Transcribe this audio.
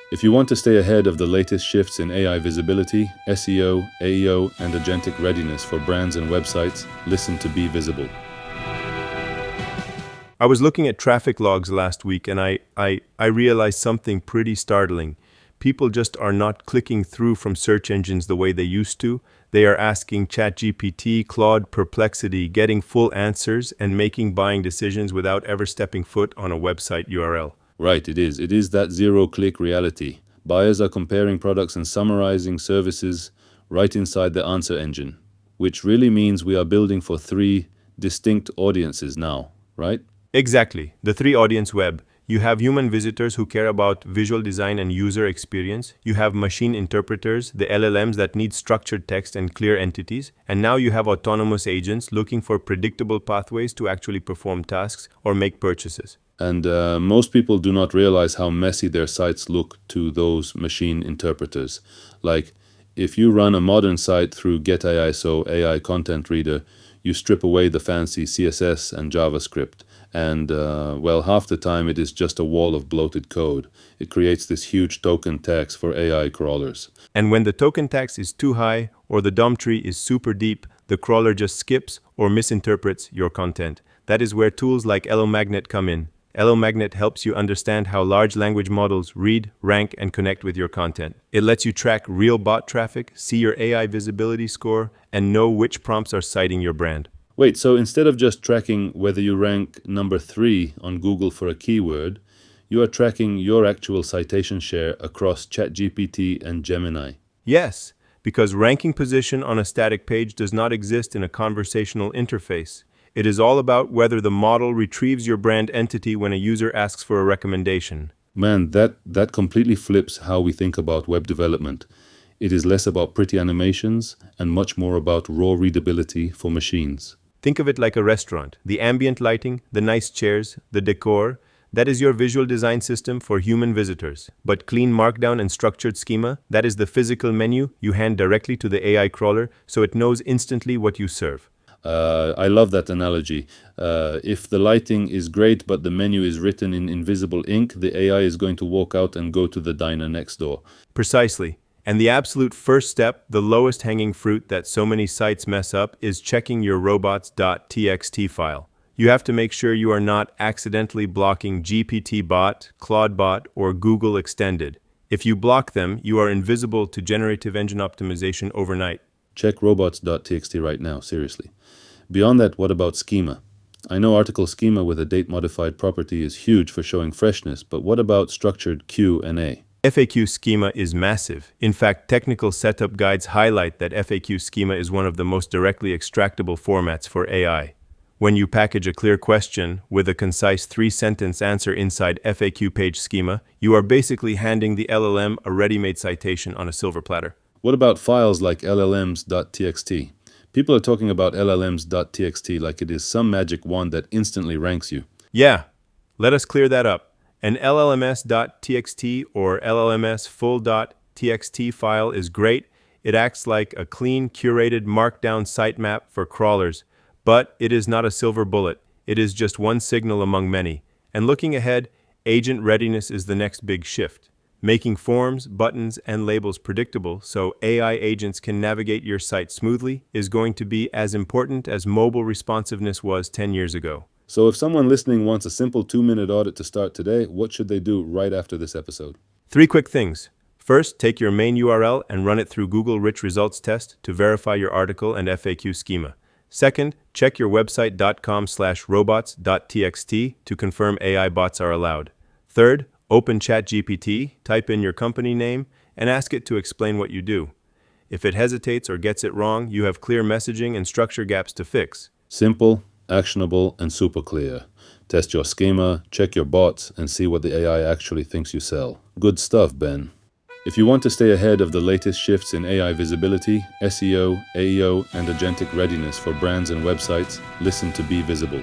If you want to stay ahead of the latest shifts in AI visibility, SEO, AEO, and agentic readiness for brands and websites, listen to Be Visible. I was looking at traffic logs last week and I realized something pretty startling. People just are not clicking through from search engines the way they used to. They are asking ChatGPT, Claude, Perplexity, getting full answers, and making buying decisions without ever stepping foot on a website URL. Right, it is. It is that zero-click reality. Buyers are comparing products and summarizing services right inside the answer engine, which really means we are building for three distinct audiences now, right? Exactly. The three audience web. You have human visitors who care about visual design and user experience. You have machine interpreters, the LLMs that need structured text and clear entities. And now you have autonomous agents looking for predictable pathways to actually perform tasks or make purchases. And most people do not realize how messy their sites look to those machine interpreters. Like, if you run a modern site through GetAISO AI content reader, you strip away the fancy CSS and JavaScript. And, half the time it is just a wall of bloated code. It creates this huge token tax for AI crawlers. And when the token tax is too high or the DOM tree is super deep, the crawler just skips or misinterprets your content. That is where tools like EloMagnet come in. EloMagnet helps you understand how large language models read, rank, and connect with your content. It lets you track real bot traffic, see your AI visibility score, and know which prompts are citing your brand. Wait, so instead of just tracking whether you rank number 3 on Google for a keyword, you are tracking your actual citation share across ChatGPT and Gemini. Yes, because ranking position on a static page does not exist in a conversational interface. It is all about whether the model retrieves your brand entity when a user asks for a recommendation. Man, that completely flips how we think about web development. It is less about pretty animations and much more about raw readability for machines. Think of it like a restaurant. The ambient lighting, the nice chairs, the decor, that is your visual design system for human visitors. But clean markdown and structured schema, that is the physical menu you hand directly to the AI crawler so it knows instantly what you serve. I love that analogy. If the lighting is great but the menu is written in invisible ink, the AI is going to walk out and go to the diner next door. Precisely. And the absolute first step, the lowest hanging fruit that so many sites mess up, is checking your robots.txt file. You have to make sure you are not accidentally blocking GPT-bot, Claude-bot, or Google Extended. If you block them, you are invisible to generative engine optimization overnight. Check robots.txt right now, seriously. Beyond that, what about schema? I know article schema with a date-modified property is huge for showing freshness, but what about structured Q&A? FAQ schema is massive. In fact, technical setup guides highlight that FAQ schema is one of the most directly extractable formats for AI. When you package a clear question with a concise 3-sentence answer inside FAQ page schema, you are basically handing the LLM a ready-made citation on a silver platter. What about files like llms.txt? People are talking about llms.txt like it is some magic wand that instantly ranks you. Yeah, let us clear that up. An llms.txt or llms full.txt file is great. It acts like a clean, curated, markdown sitemap for crawlers. But it is not a silver bullet. It is just one signal among many. And looking ahead, agent readiness is the next big shift. Making forms, buttons, and labels predictable so AI agents can navigate your site smoothly is going to be as important as mobile responsiveness was 10 years ago. So if someone listening wants a simple 2-minute audit to start today, what should they do right after this episode? 3 quick things. First, take your main URL and run it through Google Rich Results Test to verify your article and FAQ schema. Second, check your website.com/robots.txt to confirm AI bots are allowed. Third, open ChatGPT, type in your company name, and ask it to explain what you do. If it hesitates or gets it wrong, you have clear messaging and structure gaps to fix. Simple, actionable, and super clear. Test your schema, check your bots, and see what the AI actually thinks you sell. Good stuff, Ben. If you want to stay ahead of the latest shifts in AI visibility, SEO, AEO, and agentic readiness for brands and websites, listen to Be Visible.